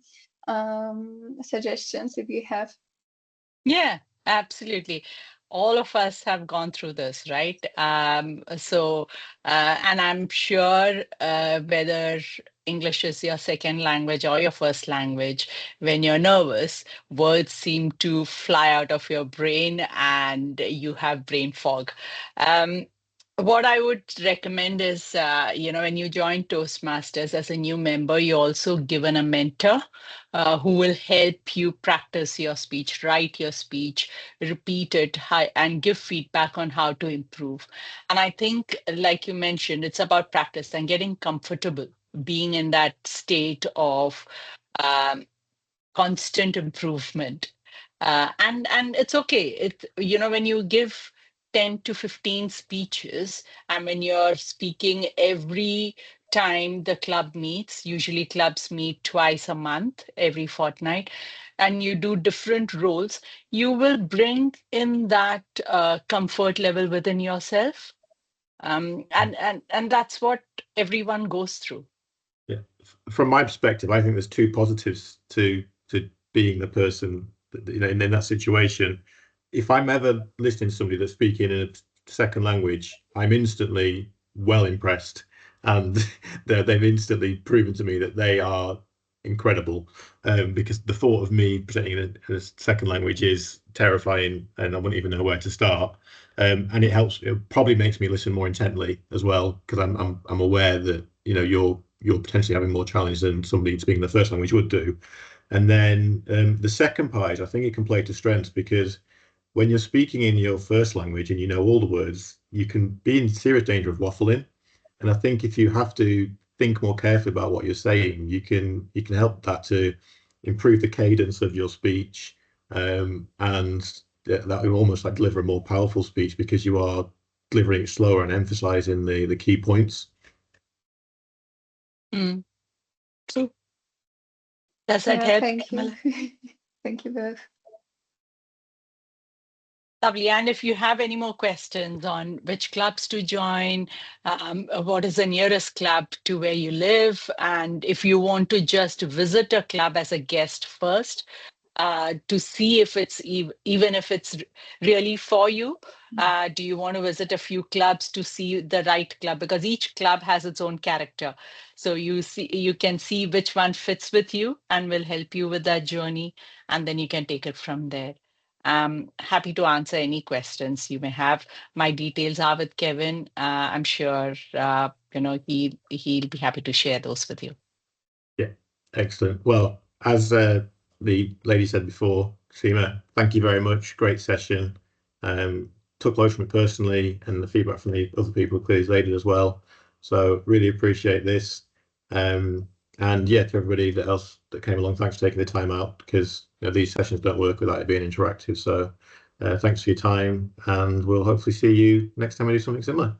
suggestions if you have. Yeah, absolutely. All of us have gone through this, right? And I'm sure whether English is your second language or your first language, when you're nervous, words seem to fly out of your brain and you have brain fog. What I would recommend is, when you join Toastmasters as a new member, you're also given a mentor who will help you practice your speech, write your speech, repeat it, and give feedback on how to improve. And I think, like you mentioned, it's about practice and getting comfortable being in that state of constant improvement. And it's okay. When you give 10 to 15 speeches, and when you're speaking every time the club meets, usually clubs meet twice a month, every fortnight, and you do different roles, you will bring in that comfort level within yourself. And that's what everyone goes through. Yeah. From my perspective, I think there's two positives to being the person that, in that situation. If I'm ever listening to somebody that's speaking in a second language, I'm instantly well impressed, and they've instantly proven to me that they are incredible. Because the thought of me presenting in a second language is terrifying, and I wouldn't even know where to start. And it helps. It probably makes me listen more intently as well, because I'm aware that you're potentially having more challenge than somebody speaking the first language would do. And then the second part is, I think it can play to strengths, because when you're speaking in your first language and you know all the words, you can be in serious danger of waffling. And I think if you have to think more carefully about what you're saying, you can help that to improve the cadence of your speech, and that will almost like deliver a more powerful speech, because you are delivering it slower and emphasizing the key points. True. Does that help, Thank Camilla? you. Thank you both. Lovely. And if you have any more questions on which clubs to join, what is the nearest club to where you live, and if you want to just visit a club as a guest first, to see if it's even if it's really for you. Do you want to visit a few clubs to see the right club? Because each club has its own character. So you can see which one fits with you and will help you with that journey. And then you can take it from there. I'm happy to answer any questions you may have. My details are with Kevin. I'm sure he'll be happy to share those with you. Yeah, excellent. Well, as the lady said before, Seema, thank you very much. Great session. Took loads from it personally, and the feedback from the other people clearly is laden as well. So really appreciate this. And yeah, to everybody else that came along, thanks for taking the time out, because these sessions don't work without it being interactive. So thanks for your time, and we'll hopefully see you next time we do something similar.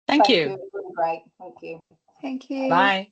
Thank you. It was really great. Thank you. Thank you. Bye.